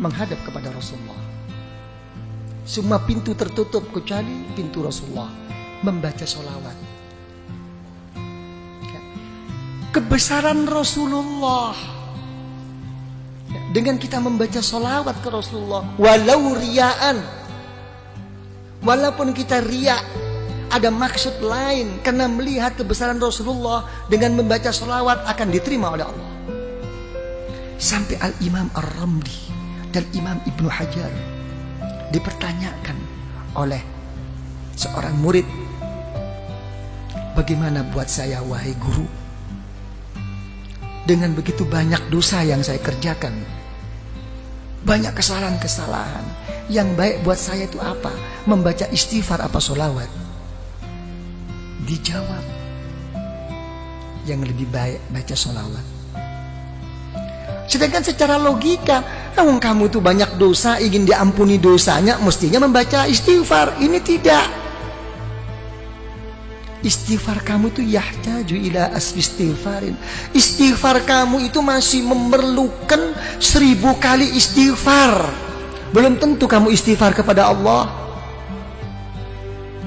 menghadap kepada Rasulullah. Semua pintu tertutup kecuali pintu Rasulullah. Membaca sholawat. Kebesaran Rasulullah. Dengan kita membaca sholawat ke Rasulullah. Walau riaan. Walaupun kita riak. Ada maksud lain. Karena melihat kebesaran Rasulullah. Dengan membaca sholawat akan diterima oleh Allah. Sampai Al-Imam Ar-Ramli dan Imam Ibnu Hajar dipertanyakan oleh seorang murid, bagaimana buat saya wahai guru, dengan begitu banyak dosa yang saya kerjakan, banyak kesalahan-kesalahan, yang baik buat saya itu apa? Membaca istighfar apa sholawat? Dijawab, yang lebih baik baca sholawat. Sedangkan secara logika, kamu tuh banyak dosa, ingin diampuni dosanya, mestinya membaca istighfar. Ini tidak. Istighfar kamu tuh yahtaju ila asfi istighfarin. Istighfar kamu itu masih memerlukan 1000 kali istighfar. Belum tentu kamu istighfar kepada Allah.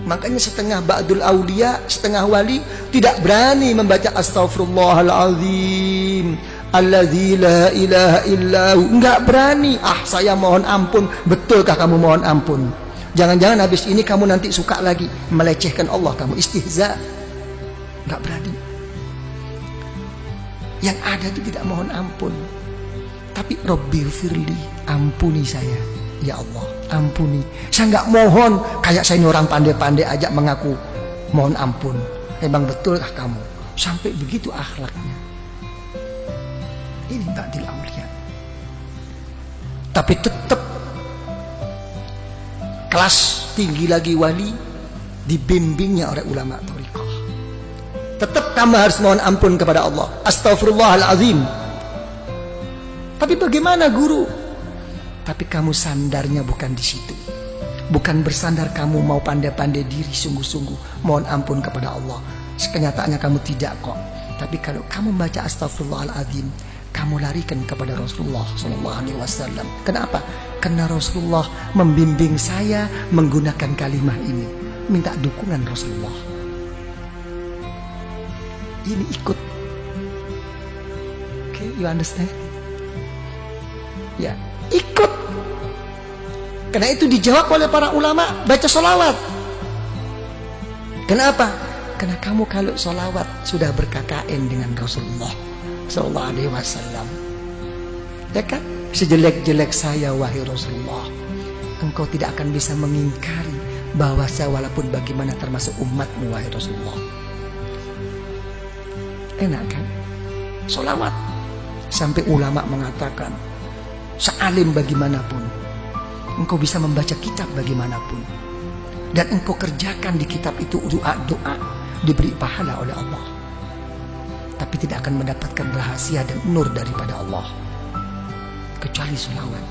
Makanya setengah ba'dul aulia, setengah wali tidak berani membaca astaghfirullahaladzim alladzi la ilaha illahu. Enggak berani. Saya mohon ampun. Betulkah kamu mohon ampun? Jangan-jangan habis ini kamu nanti suka lagi melecehkan Allah, kamu istihza. Enggak berani. Yang ada itu tidak mohon ampun, tapi Rabbighfirli, ampuni saya ya Allah, ampuni. Saya enggak mohon kayak saya ini orang pandai-pandai aja mengaku mohon ampun. Memang betulkah kamu? Sampai begitu akhlaknya. Ini ba'dil aulia. Tapi tetap kelas tinggi lagi wali dibimbingnya oleh ulama thariqah. Tetap kamu harus mohon ampun kepada Allah. Astaghfirullahalazim. Tapi bagaimana guru? Tapi kamu sandarnya bukan di situ. Bukan bersandar kamu mau pandai-pandai diri sungguh-sungguh mohon ampun kepada Allah. Kenyataannya kamu tidak kok. Tapi kalau kamu baca astaghfirullahalazim, kamu larikan kepada Rasulullah SAW. Kenapa? Karena Rasulullah membimbing saya menggunakan kalimat ini. Minta dukungan Rasulullah. Ini ikut. Okay, you understand? Ya, ikut. Karena itu dijawab oleh para ulama, baca sholawat. Kenapa? Karena kamu kalau sholawat sudah berKKN dengan Rasulullah Sallallahu Alaihi Wasallam, ya kan? Sejelek-jelek saya wahai Rasulullah, engkau tidak akan bisa mengingkari bahwa saya walaupun bagaimana termasuk umatmu wahai Rasulullah. Enak kan? Sholawat. Sampai ulama mengatakan, sealim bagaimanapun, engkau bisa membaca kitab bagaimanapun, dan engkau kerjakan di kitab itu doa-doa, diberi pahala oleh Allah, tapi tidak akan mendapatkan rahasia dan nur daripada Allah kecuali sholawat.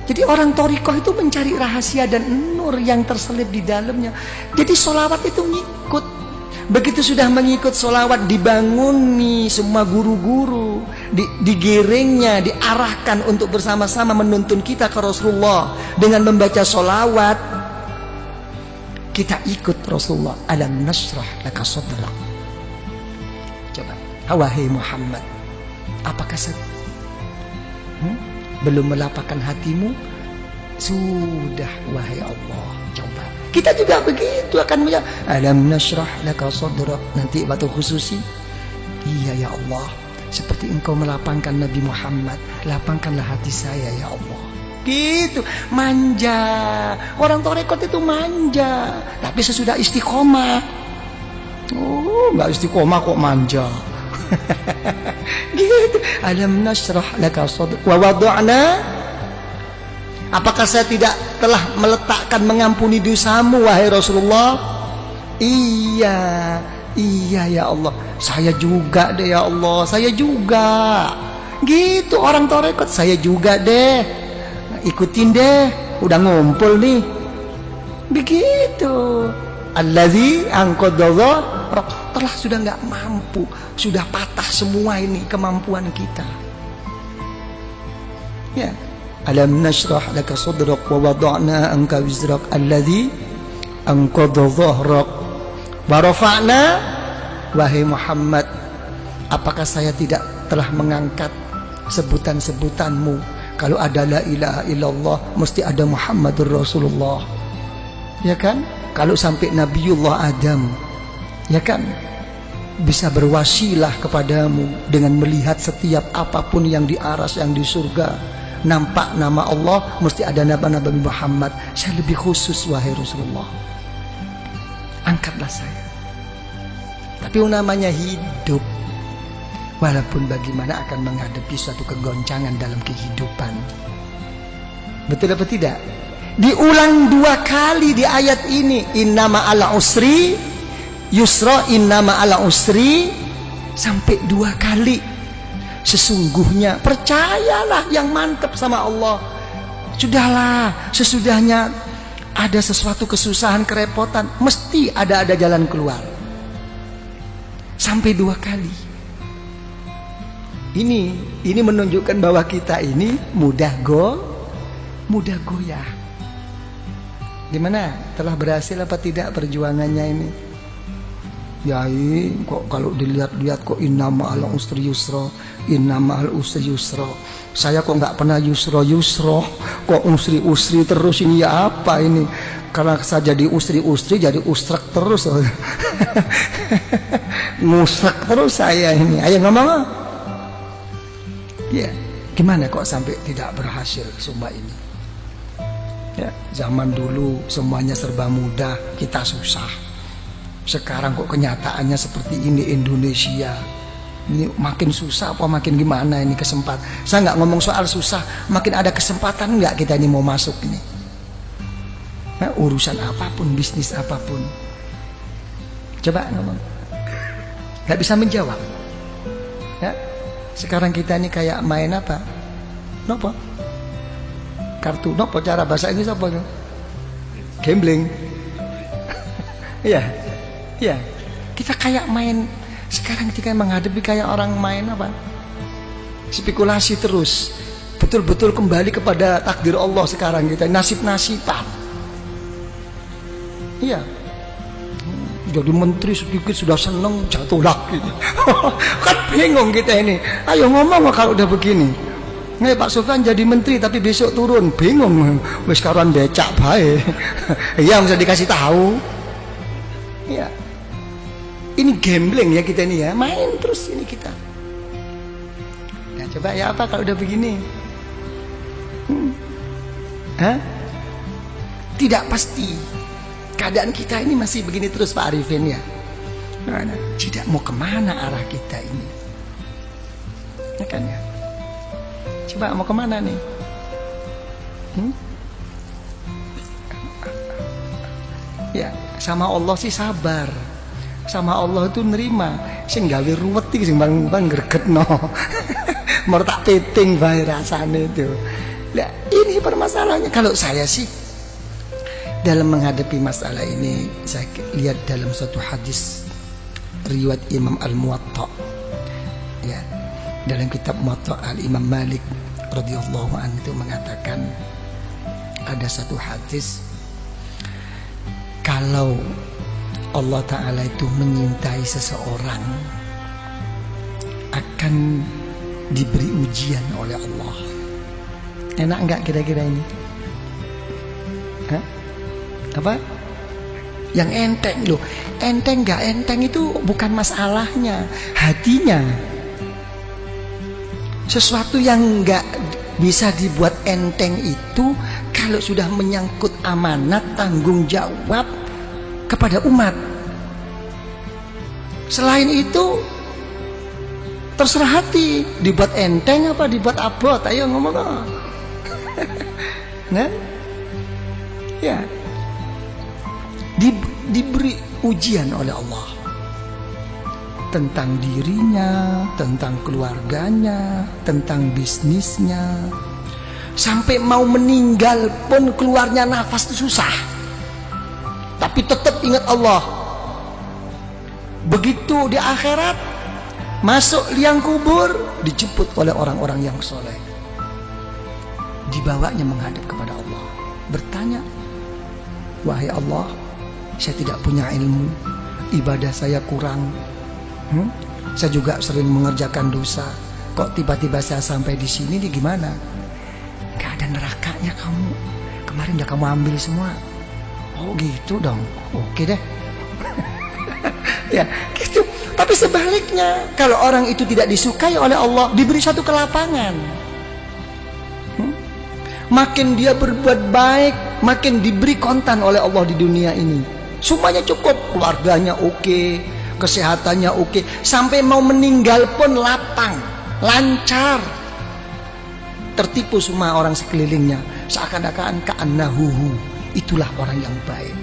Jadi orang thariqah itu mencari rahasia dan nur yang terselip di dalamnya. Jadi sholawat itu ngikut. Begitu sudah mengikut sholawat, dibanguni semua guru-guru, digiringnya, diarahkan untuk bersama-sama menuntun kita ke Rasulullah dengan membaca sholawat. Kita ikut Rasulullah. Alam nashrah laka sadrak. Coba, wahai Muhammad, apakah belum melapangkan hatimu? Sudah wahai Allah. Coba, kita juga begitu akan menjawab, alam nashrah laka sadrak. Nanti waktu khususi, iya ya Allah, seperti engkau melapangkan Nabi Muhammad, lapangkanlah hati saya ya Allah. Gitu, manja. Orang thariqat itu manja, tapi sesudah istiqomah, nggak istiqomah kok manja. Gitu. Alam nashrah laka sadrak wa wada'na. Apakah saya tidak telah meletakkan mengampuni dosamu wahai Rasulullah? Iya ya Allah. Saya juga deh ya Allah. Saya juga. Gitu orang thariqat. Saya juga deh. Ikutin deh. Udah ngumpul nih. Begitu. Allazi anqadha telah sudah nggak mampu, sudah patah semua ini kemampuan kita. Ya, alam nashrah laka sadrak wa wada'na anka wizrak alladhi anqadha dhahrak wa rafa'na. Wahai Muhammad, apakah saya tidak telah mengangkat sebutan-sebutanmu? Kalau ada la ilaha illallah, mesti ada Muhammadur Rasulullah, ya kan? Kalau sampai Nabiullah Adam, ya kan, bisa berwasilah kepadamu dengan melihat setiap apapun yang di aras, yang di surga, nampak nama Allah, mesti ada Nabi Muhammad. Saya lebih khusus, wahai Rasulullah, angkatlah saya. Tapi namanya hidup, walaupun bagaimana akan menghadapi suatu kegoncangan dalam kehidupan. Betul apa tidak? Diulang 2 kali di ayat ini. Innama ala usri yusra, innama ala usri, sampai 2 kali. Sesungguhnya, percayalah yang mantap sama Allah. Sudahlah, sesudahnya ada sesuatu kesusahan, kerepotan, mesti ada jalan keluar. Sampai 2 kali. Ini menunjukkan bahwa kita ini mudah goyah. Gimana? Telah berhasil apa tidak perjuangannya ini? Yai, kok kalau dilihat-lihat kok innama al usri yusra, innama al usri yusra. Saya kok nggak pernah yusra, kok usri terus ini, ya apa ini? Karena saya jadi usri jadi usrak terus. Musrak terus saya ini. Ayo ngomong. Ya, gimana kok sampai tidak berhasil semua ini? Ya, zaman dulu semuanya serba mudah, kita susah. Sekarang kok kenyataannya seperti ini Indonesia. Ini makin susah apa makin gimana ini kesempatan? Saya nggak ngomong soal susah, makin ada kesempatan nggak kita ini mau masuk ini? Nah, urusan apapun, bisnis apapun. Coba ngomong. Nggak bisa menjawab. Ya. Sekarang kita ini kayak main apa? Nopo? Kartu, nopo cara bahasa Inggris apa? Gambling. Iya. Iya. Kita kayak main. Sekarang kita menghadapi kayak orang main apa? Spekulasi terus. Betul-betul kembali kepada takdir Allah sekarang kita. Nasib-nasiban. Iya. Jadi menteri sedikit sudah seneng, jatuh lagi. Kan bingung kita ini. Ayo ngomong kalau udah begini. Nih Pak Sofyan jadi menteri tapi besok turun, bingung. Wis karuan becak bae. Iya, bisa dikasih tahu. Iya. Ini gambling ya kita ini ya, main terus ini kita. Nah, coba ya apa kalau udah begini? Hah? Tidak pasti. Keadaan kita ini masih begini terus Pak Arifin ya. Nah, tidak mau kemana arah kita ini? Ya kan ya? Coba mau kemana nih? Ya, sama Allah sih sabar. Sama Allah itu nerima. Sing gawe ruwet iki sing bang gregetno. Mau tak piting bae rasane itu. Lah, ini permasalahannya. Kalau saya sih dalam menghadapi masalah ini, saya lihat dalam suatu hadis riwayat Imam Al-Muwatta, ya, dalam kitab Muwatta Al-Imam Malik radhiyallahu anhu itu mengatakan ada satu hadis, kalau Allah Ta'ala itu menyintai seseorang akan diberi ujian oleh Allah. Enak enggak kira-kira ini? Hah? Apa? Yang enteng loh. Enteng gak enteng itu bukan masalahnya, hatinya. Sesuatu yang gak bisa dibuat enteng itu kalau sudah menyangkut amanat, tanggung jawab kepada umat. Selain itu terserah hati, dibuat enteng apa dibuat abot. Ayo ngomong. Nah, ya, diberi ujian oleh Allah tentang dirinya, tentang keluarganya, tentang bisnisnya. Sampai mau meninggal pun keluarnya nafas itu susah, tapi tetap ingat Allah. Begitu di akhirat, masuk liang kubur, dijemput oleh orang-orang yang soleh. dibawanya menghadap kepada Allah, bertanya, wahai Allah, saya tidak punya ilmu, ibadah saya kurang, saya juga sering mengerjakan dosa, kok tiba-tiba saya sampai di sini nih gimana? Gak ada nerakanya kamu, kemarin udah kamu ambil semua. Oh gitu dong, oke deh. Ya gitu. Tapi sebaliknya, kalau orang itu tidak disukai oleh Allah, diberi satu kelapangan, makin dia berbuat baik, makin diberi kontan oleh Allah di dunia ini. Semuanya cukup, keluarganya oke, kesehatannya oke, sampai mau meninggal pun lapang, lancar. Tertipu semua orang sekelilingnya, seakan-akan ka'annahuhu, itulah orang yang baik.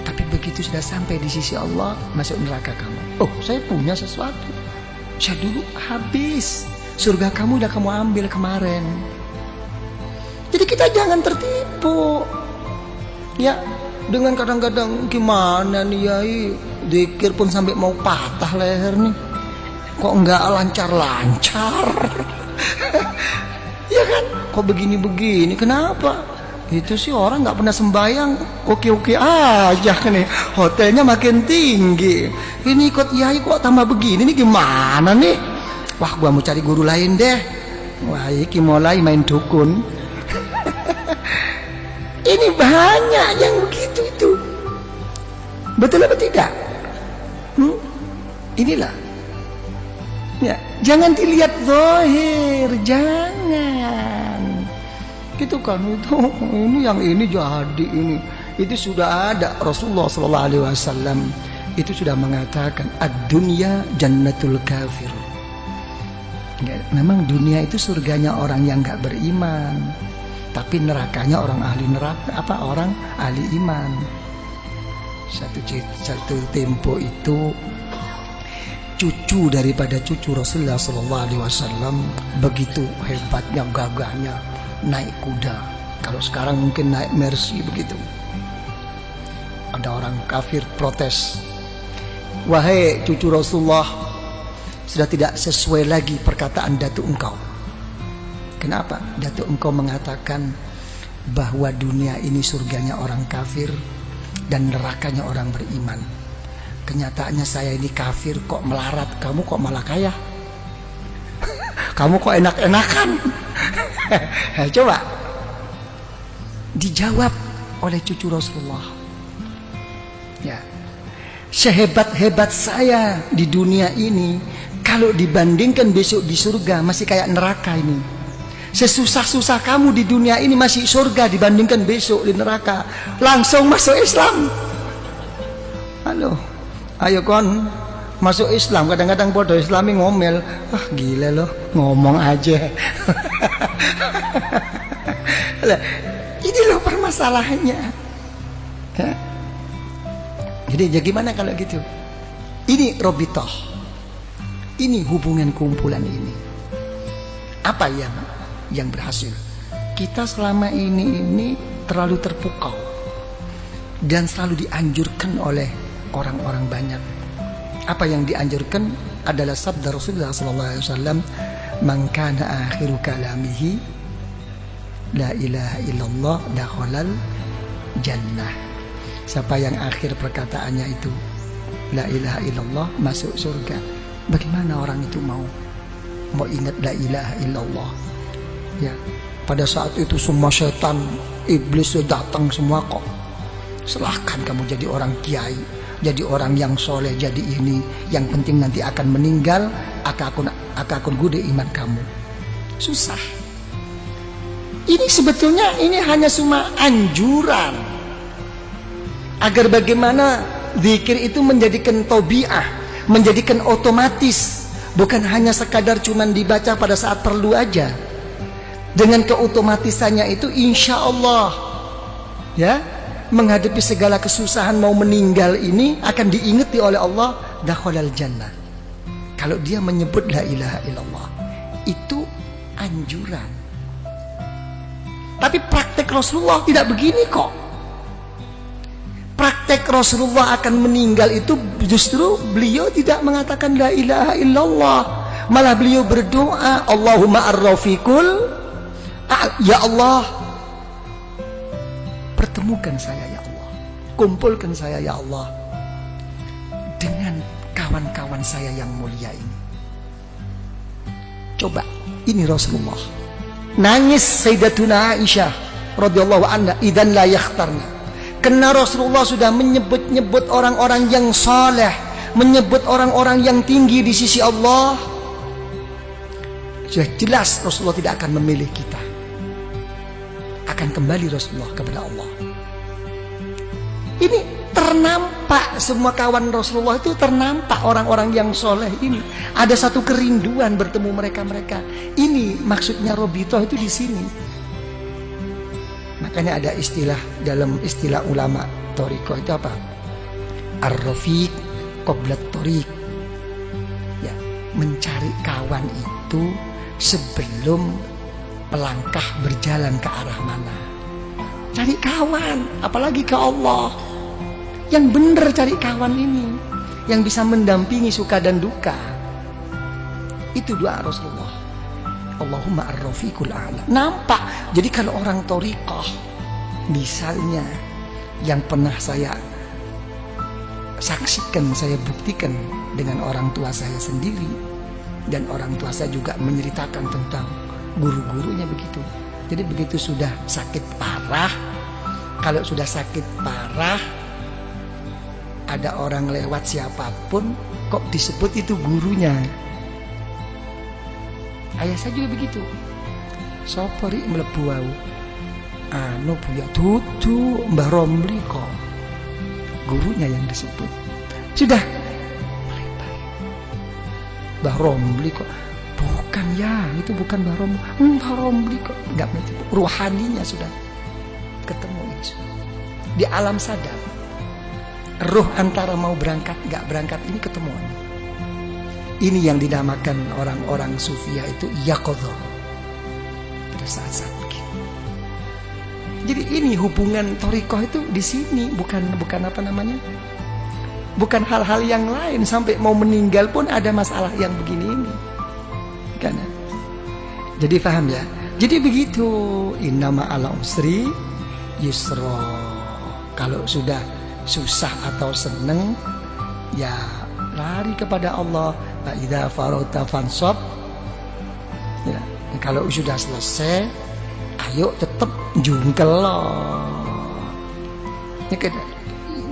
Tapi begitu sudah sampai di sisi Allah, masuk neraka kamu. Oh, saya punya sesuatu, saya dulu habis, surga kamu udah kamu ambil kemarin. Jadi kita jangan tertipu. Ya, dengan kadang-kadang gimana nih Yai, zikir pun sampai mau patah leher nih, kok enggak lancar-lancar. Ya kan, kok begini-begini, kenapa? Itu sih orang nggak pernah sembahyang, oke-oke aja nih, hotelnya makin tinggi. Ini ikut Yai kok tambah begini nih, gimana nih? Wah, gua mau cari guru lain deh. Wah, iki mulai main dukun. Ini banyak yang begitu itu. Betul apa tidak? Inilah. Ya, jangan dilihat zahir, jangan. Gitu kan, itu ini yang ini jadi ini. Itu sudah ada, Rasulullah sallallahu alaihi wasallam itu sudah mengatakan ad-dunya jannatul kafir. Ya, memang dunia itu surganya orang yang enggak beriman, tapi nerakanya orang ahli neraka, orang ahli iman. Satu tempo itu cucu daripada cucu Rasulullah SAW begitu hebatnya, gagahnya, naik kuda. Kalau sekarang mungkin naik Mercy begitu. Ada orang kafir protes, wahai cucu Rasulullah, sudah tidak sesuai lagi perkataan datuk engkau. Kenapa? Datuk engkau mengatakan bahwa dunia ini surganya orang kafir dan nerakanya orang beriman. Kenyataannya saya ini kafir kok melarat, kamu kok malah kaya. Kamu kok enak-enakan. Coba dijawab oleh cucu Rasulullah. Ya, sehebat-hebat saya di dunia ini, kalau dibandingkan besok di surga masih kayak neraka ini. Sesusah-susah kamu di dunia ini masih surga dibandingkan besok di neraka. Langsung masuk Islam. Halo, ayo kon masuk Islam. Kadang-kadang bodoh Islami ngomel, wah gila loh, ngomong aja. Ini loh permasalahannya. Ya. Jadi ya gimana kalau gitu? Ini robitoh, ini hubungan kumpulan ini. Apa yang berhasil? Kita selama ini terlalu terpukau dan selalu dianjurkan oleh orang-orang banyak. Apa yang dianjurkan adalah sabda Rasulullah SAW, man kana akhiru kalamihi la ilaha illallah dakhalal jannah. Siapa yang akhir perkataannya itu la ilaha illallah, masuk surga. Bagaimana orang itu mau ingat la ilaha illallah? Ya, pada saat itu semua setan, iblis sudah datang semua kok. Silahkan kamu jadi orang kiai, jadi orang yang soleh, jadi ini. Yang penting nanti akan meninggal, akan gude iman kamu. Susah. Ini sebetulnya ini hanya cuma anjuran agar bagaimana zikir itu menjadikan tabiah, menjadikan otomatis, bukan hanya sekadar cuman dibaca pada saat perlu aja. Dengan keotomatisannya itu insya Allah, ya, menghadapi segala kesusahan mau meninggal ini akan diingati oleh Allah, dakhalal jannah. Kalau dia menyebut la ilaha illallah, itu anjuran. Tapi praktek Rasulullah tidak begini kok. Praktek Rasulullah akan meninggal itu justru beliau tidak mengatakan la ilaha illallah, Malah beliau berdoa, Allahumma ar-rafiqul, ya Allah, pertemukan saya ya Allah, kumpulkan saya ya Allah dengan kawan-kawan saya yang mulia ini. Coba, ini Rasulullah nangis. Sayyidatuna Aisyah radhiyallahu anha, idan la yakhtarna, karena Rasulullah sudah menyebut-nyebut orang-orang yang saleh, menyebut orang-orang yang tinggi di sisi Allah. Sudah jelas Rasulullah tidak akan memilih kita, akan kembali Rasulullah kepada Allah. Ini ternampak, semua kawan Rasulullah itu ternampak orang-orang yang soleh ini. Ada satu kerinduan bertemu mereka-mereka. Ini maksudnya Robitoh itu di sini. Makanya ada istilah, dalam istilah ulama Thariqah itu apa? Ar-rafiq qablat thariq. Ya, mencari kawan itu sebelum melangkah berjalan ke arah mana. Cari kawan, apalagi ke Allah. Yang benar cari kawan ini, yang bisa mendampingi suka dan duka. Itu doa Rasulullah. Allahumma ar-rafiqul a'la. Nampak. Jadi kalau orang thariqah, misalnya yang pernah saya saksikan, saya buktikan dengan orang tua saya sendiri, dan orang tua saya juga menceritakan tentang guru-gurunya begitu. Jadi begitu sudah sakit parah, kalau sudah sakit parah, ada orang lewat siapapun kok disebut itu gurunya. Ayah saya juga begitu. Sopori mlebu wau. Anu Buya tutu Mbah Romli kok. Gurunya yang disebut. Sudah melebar. Mbah Romli kok. Bukan ya, itu bukan Mbah Romli. Mbah Romli kok. Enggak begitu. Ruhaninya sudah ketemu itu. Di alam sadar. Ruh antara mau berangkat enggak berangkat ini ketemuan. Ini yang dinamakan orang-orang sufia itu yaqadhah. Pada saat-saat begini. Jadi ini hubungan thariqah itu di sini, bukan apa namanya? Bukan hal-hal yang lain, sampai mau meninggal pun ada masalah yang begini ini. Kan? Jadi paham ya? Jadi begitu, innama ala usri yusra. Kalau sudah susah atau seneng, ya lari kepada Allah. Fa idza faragta fansab. Ya, kalau sudah selesai, ayo tetap jungkel loh. Ya,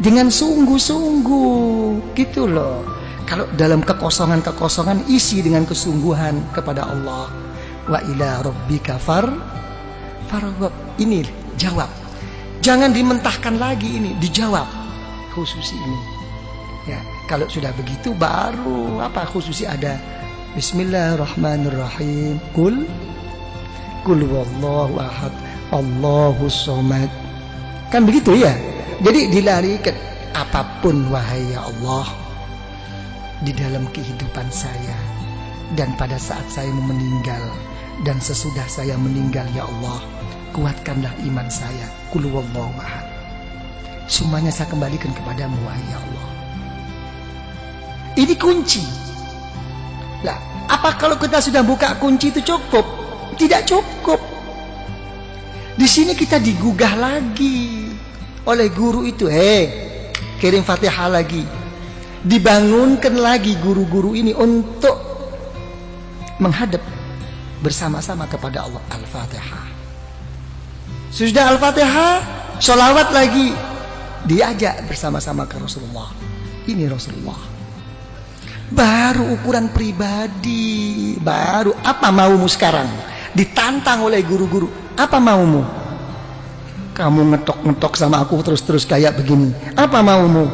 dengan sungguh-sungguh gitu loh. Kalau dalam kekosongan-kekosongan, isi dengan kesungguhan kepada Allah. Wa ila rabbika farghab. Ini jawab. Jangan dimentahkan lagi, ini dijawab khusus ini. Ya, kalau sudah begitu baru apa khusus ada Bismillahirrahmanirrahim. Kul wallahu ahad, Allahus somad. Kan begitu ya. Jadi dilarikan apapun wahai ya Allah di dalam kehidupan saya dan pada saat saya mau meninggal dan sesudah saya meninggal ya Allah, kuatkanlah iman saya. Kul wallahu ahad. Semuanya saya kembalikan kepadamu wahai ya Allah. Ini kunci. Lah, apa kalau kita sudah buka kunci itu cukup? Tidak cukup. Di sini kita digugah lagi oleh guru itu. Kirim Fatihah lagi. Dibangunkan lagi guru-guru ini untuk menghadap bersama-sama kepada Allah. Al-Fatihah. Sudah Al-Fatihah, sholawat lagi. Diajak bersama-sama ke Rasulullah. Ini Rasulullah. Baru ukuran pribadi. Baru apa maumu sekarang? Ditantang oleh guru-guru. Apa maumu? Kamu ngetok-ngetok sama aku terus-terus kayak begini. Apa maumu?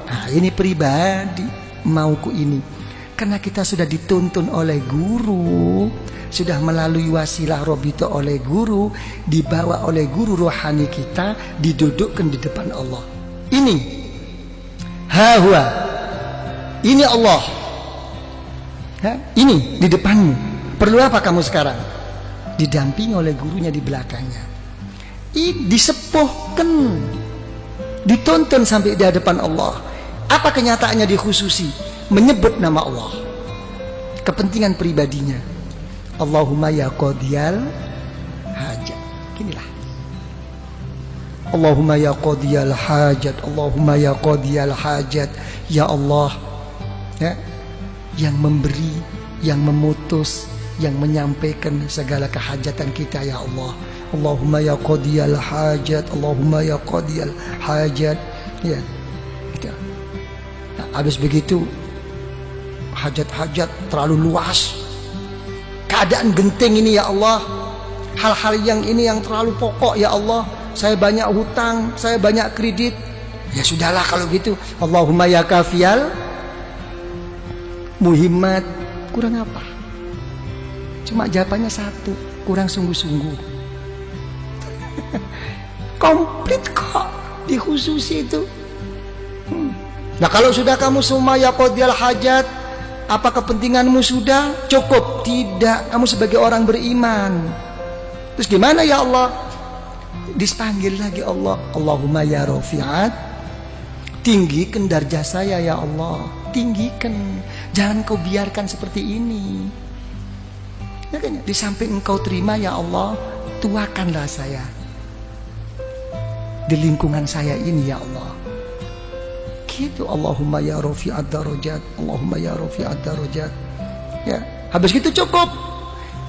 Nah, ini pribadi. Mauku ini. Karena kita sudah dituntun oleh guru, sudah melalui wasilah Robito oleh guru, dibawa oleh guru rohani kita, didudukkan di depan Allah. Ini hawa. Ini Allah. Ini di depanmu. Perlu apa kamu sekarang? Didampingi oleh gurunya di belakangnya. Disepuhkan, dituntun sampai di hadapan Allah. Apa kenyataannya dikhususi? Menyebut nama Allah. kepentingan pribadinya. Allahumma ya qadiyal hajat. Ginilah. Allahumma ya qadiyal hajat, Allahumma ya qadiyal hajat. Ya Allah, ya, yang memberi, yang memutus, yang menyampaikan segala kehajatan kita, ya Allah. Allahumma ya qadiyal hajat, Allahumma ya qadiyal hajat. Ya. Nah, habis begitu hajat-hajat terlalu luas. Keadaan genting ini, ya Allah. Hal-hal yang ini yang terlalu pokok, ya Allah. Saya banyak hutang, saya banyak kredit. Ya sudahlah kalau gitu. Allahumma ya kafiyal muhimmat. Kurang apa? Cuma jawabannya satu, kurang sungguh-sungguh. Komplit kok di khusus itu. Nah kalau sudah kamu semua ya qadiyal hajat, apa kepentinganmu sudah cukup? Tidak, kamu sebagai orang beriman. Terus gimana ya Allah? Dipanggil lagi Allah. Allahumma ya rafi'at, tinggikan darjah saya ya Allah. Tinggikan, jangan kau biarkan seperti ini. Ya kan? Di samping engkau terima ya Allah, tuakanlah saya di lingkungan saya ini ya Allah. Gitu. Allahumma ya rafi'at darajat, Allahumma ya rafi'at darajat. Ya, habis itu cukup?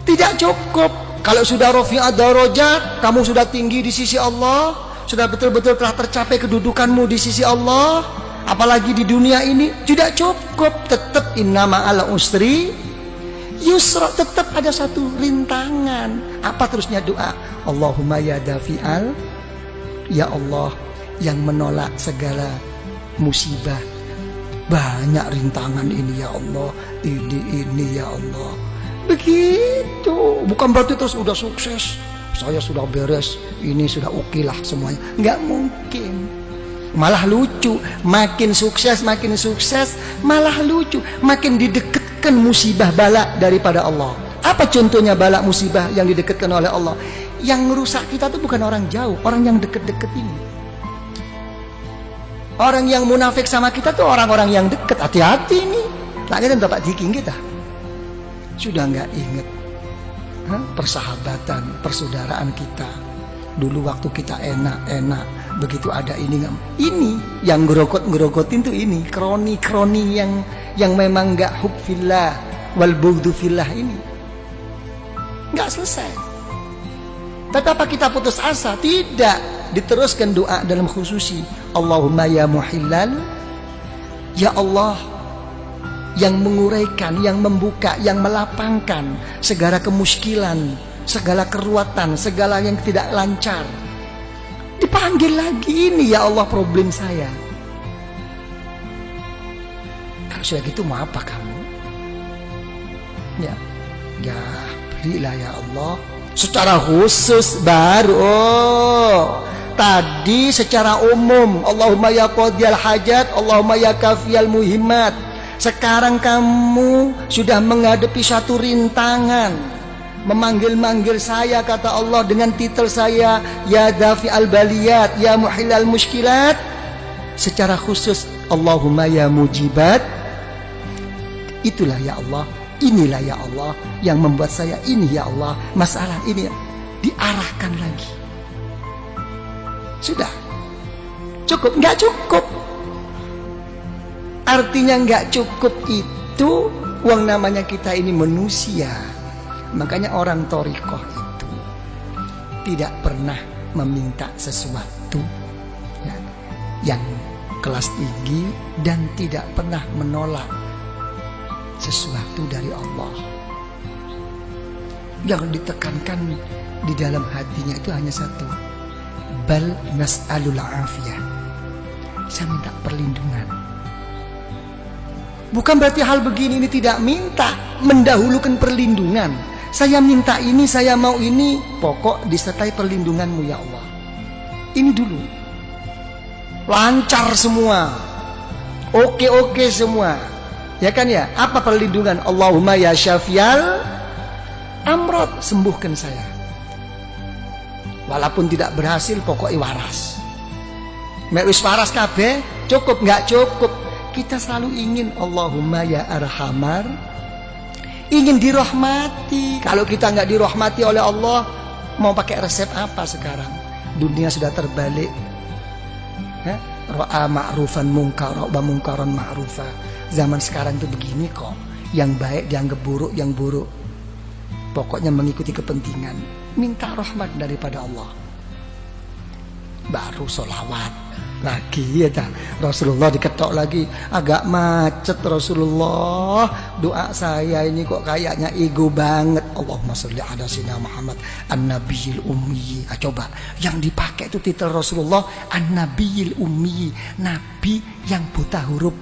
Tidak cukup. Kalau sudah rafi'at darajat, kamu sudah tinggi di sisi Allah, sudah betul-betul telah tercapai kedudukanmu di sisi Allah, apalagi di dunia ini, tidak cukup. Tetap inna ma'al usri yusra, tetap ada satu rintangan. Apa terusnya doa? Allahumma ya dafi'al, ya Allah yang menolak segala musibah. Banyak rintangan ini ya Allah, ini ya Allah. Begitu. Bukan berarti terus udah sukses, saya sudah beres, ini sudah oke lah semuanya. Nggak mungkin. Malah lucu, makin sukses malah lucu, makin didekatkan musibah bala daripada Allah. Apa contohnya bala musibah yang didekatkan oleh Allah? Yang merusak kita tuh bukan orang jauh, orang yang deket-deket ini. Orang yang munafik sama kita tuh orang-orang yang dekat. Hati-hati nih, tak kita dapat diking kita. Sudah nggak ingat persahabatan, persaudaraan kita. Dulu waktu kita enak-enak, begitu ada ini yang ngerogotin tuh ini kroni yang memang nggak hub fillah wal bughdu fillah ini nggak selesai. Tapi apa kita putus asa? Tidak, diteruskan doa dalam khususi. Allahumma ya muhillal, ya Allah yang menguraikan, yang membuka, yang melapangkan segala kemuskilan, segala keruatan, segala yang tidak lancar. Dipanggil lagi, ini ya Allah problem saya. Kalau sudah gitu mau apa kamu? Ya berilah ya Allah. Secara khusus baru. Tadi secara umum, Allahumma ya qadiyal hajat, Allahumma ya kafiyal muhimmat. Sekarang kamu sudah menghadapi satu rintangan, memanggil-manggil saya, kata Allah, dengan titel saya, ya dafi al-baliyat, ya muhilal muskilat. Secara khusus, Allahumma ya mujibat. Itulah ya Allah, inilah ya Allah yang membuat saya ini ya Allah. Masalah ini diarahkan lagi. Sudah cukup? Nggak cukup. Artinya nggak cukup itu uang, namanya kita ini manusia. Makanya orang thariqah itu tidak pernah meminta sesuatu yang kelas tinggi dan tidak pernah menolak sesuatu dari Allah. Yang ditekankan di dalam hatinya itu hanya satu, bal nas'alul afiyah. Saya minta perlindungan. Bukan berarti hal begini ini tidak minta, mendahulukan perlindungan. Saya minta ini, saya mau ini, pokok disertai perlindunganmu ya Allah. Ini dulu. Lancar semua. Oke semua. Ya kan ya? Apa perlindungan? Allahumma ya syafial amrod, sembuhkan saya. Walaupun tidak berhasil, pokoknya waras. Mek wis waras kabeh, cukup nggak cukup? Kita selalu ingin Allahumma ya arhamar ingin dirahmati. Kalau kita nggak dirahmati oleh Allah, mau pakai resep apa sekarang? Dunia sudah terbalik. Ra'a ma'rufan munkara wa munkaran ma'rufa. Zaman sekarang itu begini kok. Yang baik dianggap buruk, yang buruk pokoknya mengikuti kepentingan. Minta rahmat daripada Allah, baru sholawat lagi ya tak? Rasulullah diketok lagi, agak macet Rasulullah, doa saya ini kok kayaknya ego banget. Allahumma sholli ala sayyidina Muhammad an-nabiyil ummi. Coba yang dipakai itu titel Rasulullah an-nabiyil ummi, nabi yang buta huruf.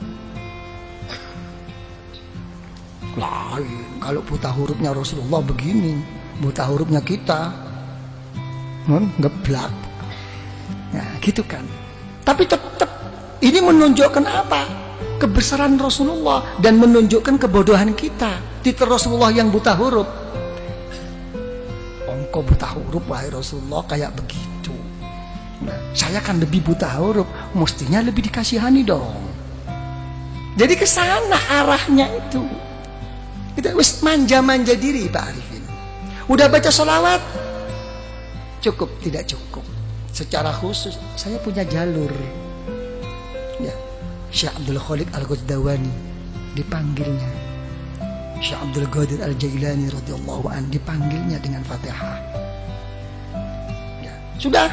Lain kalau buta hurufnya Rasulullah begini, buta hurufnya kita ngeblak. Nah gitu kan. Tapi tetap ini menunjukkan apa? Kebesaran Rasulullah dan menunjukkan kebodohan kita. Titel Rasulullah yang buta huruf. Engkau buta huruf wahai Rasulullah kayak begitu. Nah, saya kan lebih buta huruf, mestinya lebih dikasihani dong. Jadi ke sana arahnya itu. Kita wis manja-manja diri Pak Arifin. Udah baca sholawat? Cukup, tidak cukup. Secara khusus saya punya jalur. Ya, Syekh Abdul Khaliq Al-Ghazdawani dipanggilnya. Syekh Abdul Qadir Al-Jailani radhiyallahu an dipanggilnya dengan Fatihah. Ya, sudah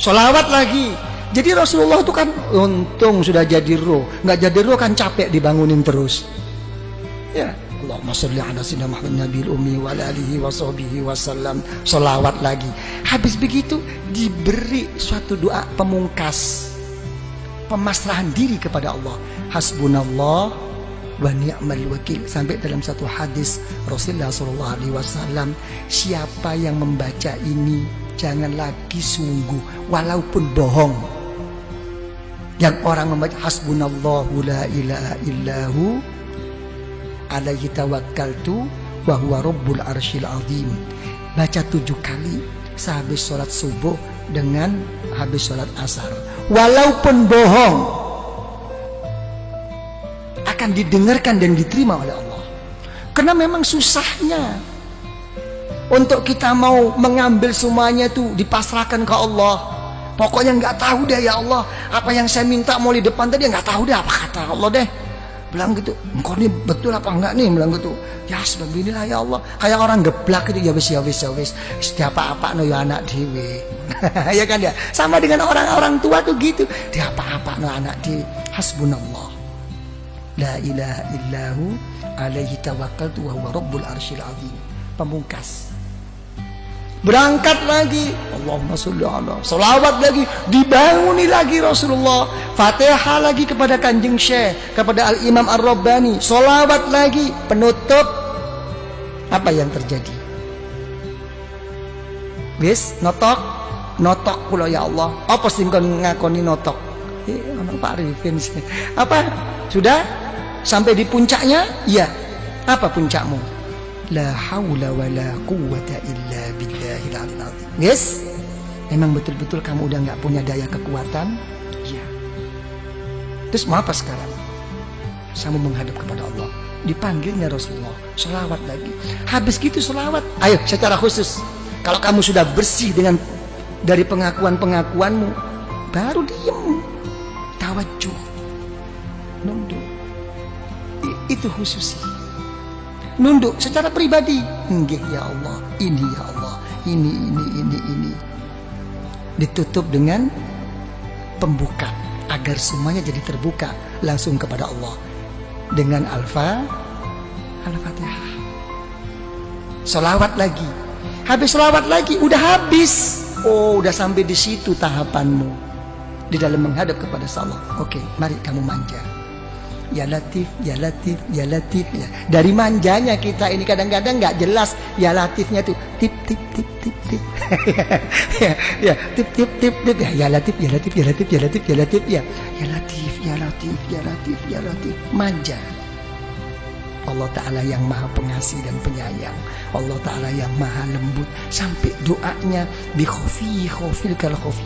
sholawat lagi. Jadi Rasulullah itu kan untung sudah jadi roh. Nggak jadi roh kan capek dibangunin terus. Ya, Allahumma sholli ala sayyidina Muhammad nabiyil ummi wa alihi wa sahbihi wasallam. Sholawat lagi. Habis begitu diberi suatu doa pemungkas, pemasrahan diri kepada Allah. Hasbunallah wa ni'mal wakil. Sampai dalam satu hadis Rasulullah SAW, siapa yang membaca ini jangan lagi sungguh walaupun bohong. Yang orang membaca hasbunallahu la ilaha illahu alaihi tawakkaltu wa huwa rabbul arsyil azim. Baca 7 kali sehabis sholat subuh dengan habis sholat asar. Walaupun bohong akan didengarkan dan diterima oleh Allah. Karena memang susahnya untuk kita mau mengambil semuanya itu dipasrahkan ke Allah. Pokoknya nggak tahu deh ya Allah, apa yang saya minta mau di depan tadi nggak tahu deh apa kata Allah deh. Bilang gitu, engkau ini betul apa enggak nih? Bilang gitu. Ya sebab inilah ya Allah. Kayak orang geblak gitu, ya wis. Setiap apa no ya anak dewe. Ya kan ya. Sama dengan orang-orang tua tuh gitu. Dia apa no anak dewe. Hasbunallah. La ilaha illahu alaihi tawakkaltu wa huwa rabbul arsyil azim. Pemungkas. Berangkat lagi, Allahumma sholli ala, sholawat lagi, dibanguni lagi Rasulullah, Fatihah lagi kepada Kanjeng Syekh, kepada Al-Imam Ar-Rabbani, sholawat lagi, penutup. Apa yang terjadi? Wis notok kula ya Allah. Apa sing kon ngakoni notok? Ana Pak Arifin. Apa? Sudah sampai di puncaknya? Iya. Apa puncakmu? La haula wa la quwwata illa billahil aliyil azim. Yes? Memang betul-betul kamu udah gak punya daya kekuatan? Iya. Terus mau apa sekarang? Saya mau menghadap kepada Allah. Dipanggilnya Rasulullah, sholawat lagi. Habis gitu sholawat, ayo secara khusus. Kalau kamu sudah bersih dengan dari pengakuan-pengakuanmu, baru diem, tawajuh, nunduk. Itu khusus. Nunduk secara pribadi. Nggih ya Allah, ini ya Allah, ini. Ditutup dengan pembuka agar semuanya jadi terbuka langsung kepada Allah dengan Al-Fatihah. Sholawat lagi. Habis sholawat lagi, udah habis. Oh, udah sampai di situ tahapanmu di dalam menghadap kepada Allah. Oke, mari kamu manja. Ya Latif, ya Latif, ya Latif ya. Dari manjanya kita ini kadang-kadang nggak jelas ya Latifnya tuh tip tip tip tip tip. ya tip tip tip tip ya Latif, ya Latif, ya Latif, ya Latif, ya Latif ya. Ya Latif, ya Latif, ya Latif, ya Latif. Manja. Allah Ta'ala yang maha pengasih dan penyayang. Allah Ta'ala yang maha lembut. Sampai doanya bi khofil kal khofi.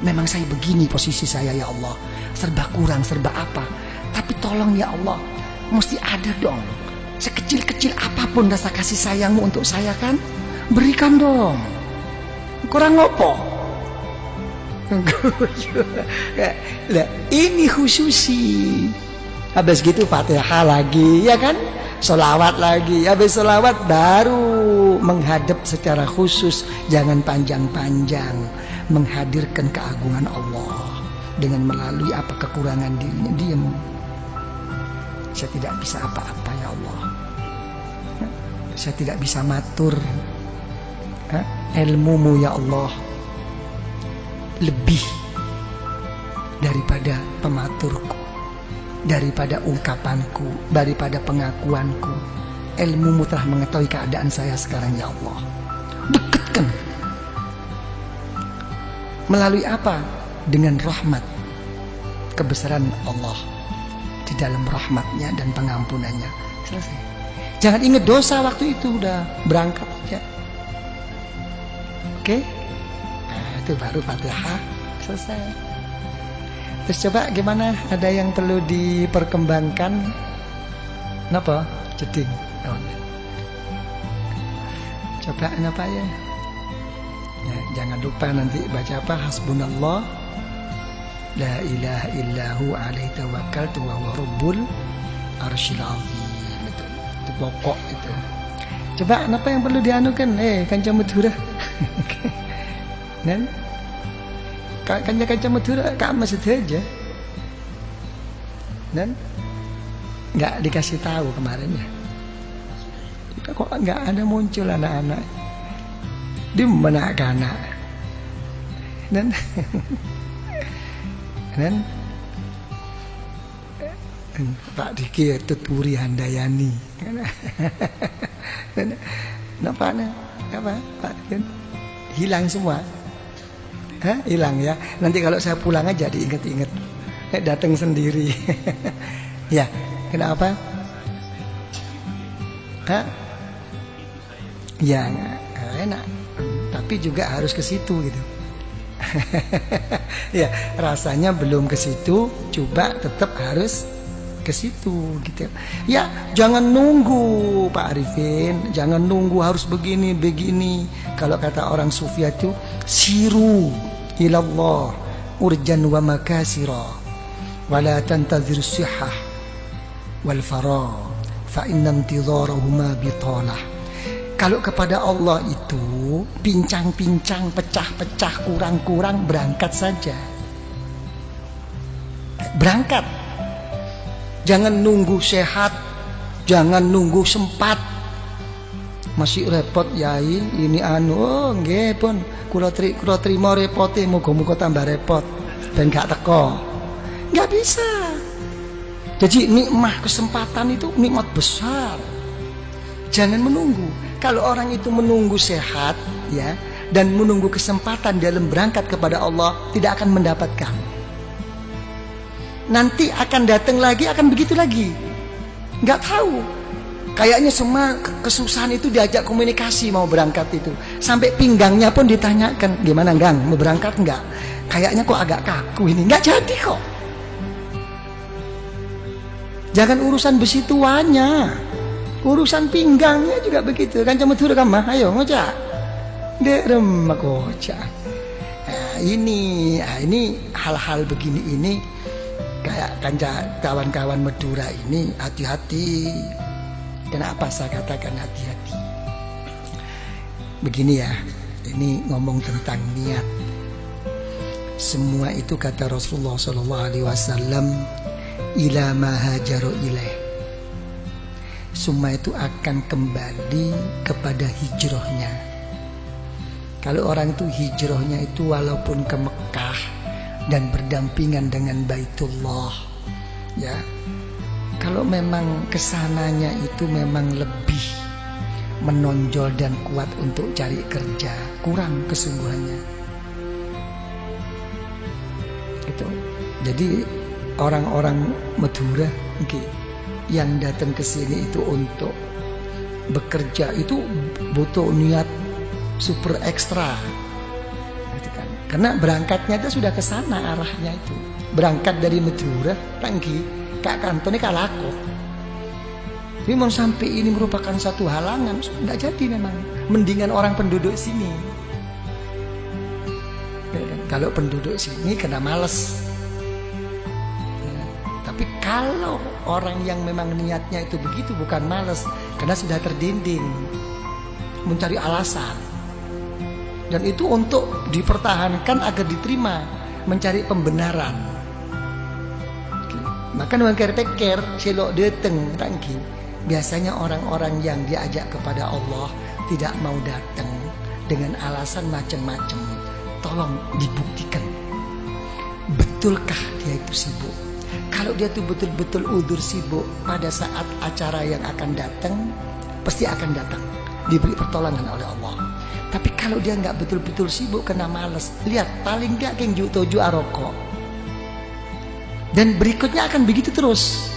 Memang saya begini posisi saya ya Allah, serba kurang, serba apa. Tapi tolong ya Allah, mesti ada dong Sekecil-kecil apapun rasa kasih sayangmu untuk saya kan, berikan dong. Kurang ngopo? Lah, ini khususi. Habis gitu Fatihah lagi, ya kan? Sholawat lagi. Habis sholawat baru menghadap secara khusus, jangan panjang-panjang, menghadirkan keagungan Allah dengan melalui apa kekurangan dirinya. Diam. Saya tidak bisa apa-apa ya Allah. Saya tidak bisa matur. Ilmumu ya Allah lebih daripada pematurku, daripada ungkapanku, daripada pengakuanku. Ilmumu telah mengetahui keadaan saya sekarang ya Allah. Dekatkan. Melalui apa? Dengan rahmat, kebesaran Allah di dalam rahmatnya dan pengampunannya. Selesai. Jangan ingat dosa waktu itu, udah berangkat aja. Oke? Nah, itu baru Fatihah selesai. Terus coba gimana? Ada yang perlu diperkembangkan? Kenapa? Jeding. Oh. Coba apa ya? Ya, jangan lupa nanti baca apa? Hasbunallah la ilaha illahu alaihi tawakkaltu wa huwa rabbul arsyil azim. Itu pokok itu. Coba apa yang perlu dianukan? Kanca Madura. Dan kanca Madura kamu saja. Dan nggak dikasih tahu kemarin ya. Kok nggak ada muncul anak-anak di mana kana. Dan Pak Diki tuturi Handayani. Apa? Pak hilang semua. Hilang ya. Nanti kalau saya pulang aja diinget-inget. Datang sendiri. Ya, kenapa? Ya, enak. Tapi juga harus ke situ gitu. Ya, rasanya belum ke situ, coba tetap harus ke situ gitu. Ya, jangan nunggu Pak Arifin, jangan nunggu harus begini. Kalau kata orang sufi itu siru ilallah urjan wa makasira wala tantazir sihah wal farah fa inna intidharahuma bitalah. Kalau kepada Allah itu pincang-pincang, pecah-pecah, kurang-kurang, berangkat saja. Berangkat. Jangan nunggu sehat, jangan nunggu sempat. Masih repot yai, ini nggih pun kula trimo repote, muga-muga tambah repot ben gak teko. Enggak bisa. Jadi nikmat kesempatan itu nikmat besar. Jangan menunggu. Kalau orang itu menunggu sehat ya dan menunggu kesempatan dalam berangkat kepada Allah, tidak akan mendapatkan. Nanti akan datang lagi, akan begitu lagi. Nggak tahu. Kayaknya semua kesusahan itu diajak komunikasi mau berangkat itu. Sampai pinggangnya pun ditanyakan, gimana Gang, mau berangkat nggak? Kayaknya kok agak kaku ini. Nggak jadi kok. Jangan urusan besi tuanya. Urusan pinggangnya juga begitu. Kan cuma turun kamah, ayo ngocak. Derem ngocak. Nah, ini hal-hal begini ini kayak kawan-kawan Madura ini hati-hati. Kenapa saya katakan hati-hati? Begini ya, ini ngomong tentang niat. Semua itu kata Rasulullah SAW, ila ma hajaru ilaih. Semua itu akan kembali kepada hijrahnya. Kalau orang itu hijrahnya itu walaupun ke Mekah dan berdampingan dengan Baitullah, ya. Kalau memang kesananya itu memang lebih menonjol dan kuat untuk cari kerja, kurang kesungguhannya. Itu. Jadi orang-orang Madura, yang datang ke sini itu untuk bekerja itu butuh niat super ekstra, gitu kan? Karena berangkatnya itu sudah ke sana arahnya itu. Berangkat dari Madura, tangki kak kantone kalako. Ini mau sampai ini merupakan satu halangan, nggak jadi memang. Mendingan orang penduduk sini. Kalau penduduk sini kena males. Ya. Tapi kalau orang yang memang niatnya itu begitu, bukan males, karena sudah terdinding, mencari alasan. Dan itu untuk dipertahankan agar diterima, mencari pembenaran. Maka dengan pikir selok dateng tangki. Biasanya orang-orang yang diajak kepada Allah tidak mau datang dengan alasan macam-macam. Tolong dibuktikan, betulkah dia itu sibuk? Kalau dia itu betul-betul udzur sibuk pada saat acara yang akan datang, pasti akan datang, diberi pertolongan oleh Allah. Tapi kalau dia nggak betul-betul sibuk, kena males, lihat paling nggak keng toju aroko. Dan berikutnya akan begitu terus.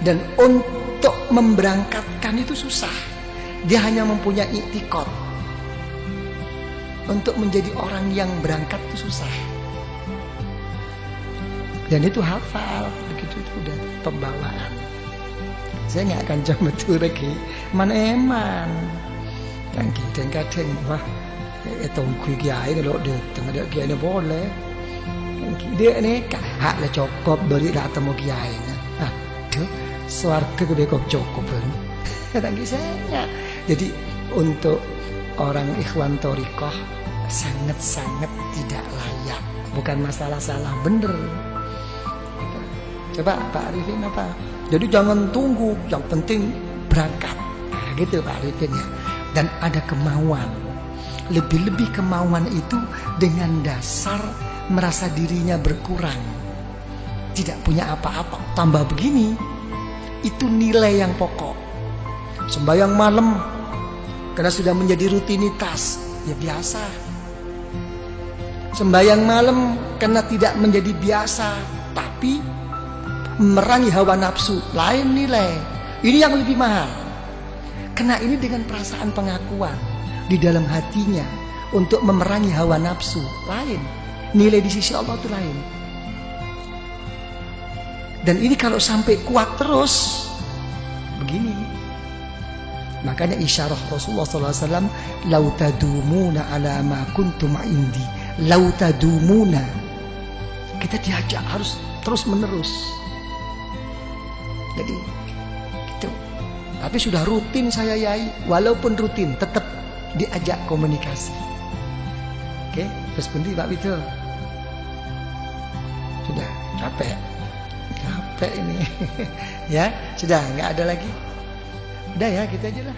Dan untuk memberangkatkan itu susah. Dia hanya mempunyai i'tikad. Untuk menjadi orang yang berangkat itu susah. Dan itu hafal, begitu itu udah pembawaan. Saya nggak akan coba betul lagi. Man eman, kan kadang-kadang wah, tunggu kiai kalau dia tengah kiai ini boleh. Dia ni hak lah cukup beri lah temu kiai. Aduh, swarga gede kok cukup kan? Tanggi saya. Jadi untuk orang ikhwan thoriqah sangat-sangat tidak layak. Bukan masalah salah bener. Coba Pak Arifin apa? Jadi jangan tunggu, yang penting berangkat. Nah, gitu Pak Arifin ya. Dan ada kemauan. Lebih-lebih kemauan itu dengan dasar merasa dirinya berkurang, tidak punya apa-apa, tambah begini. Itu nilai yang pokok. Sembahyang malam karena sudah menjadi rutinitas, ya biasa. Sembahyang malam karena tidak menjadi biasa, tapi merangi hawa nafsu, lain nilai. Ini yang lebih mahal. Karena ini dengan perasaan pengakuan di dalam hatinya untuk memerangi hawa nafsu, lain. Nilai di sisi Allah itu lain. Dan ini kalau sampai kuat terus begini. Makanya isyarah Rasulullah SAW, lau tadumuna ala ma kuntum indi, lau tadumuna. Kita diajak harus terus menerus. Jadi gitu. Tapi sudah rutin saya yai, walaupun rutin tetap diajak komunikasi. Oke, terus pundi Pak Wito? Sudah capek ini. Ya sudah nggak ada lagi. Udah ya gitu aja lah.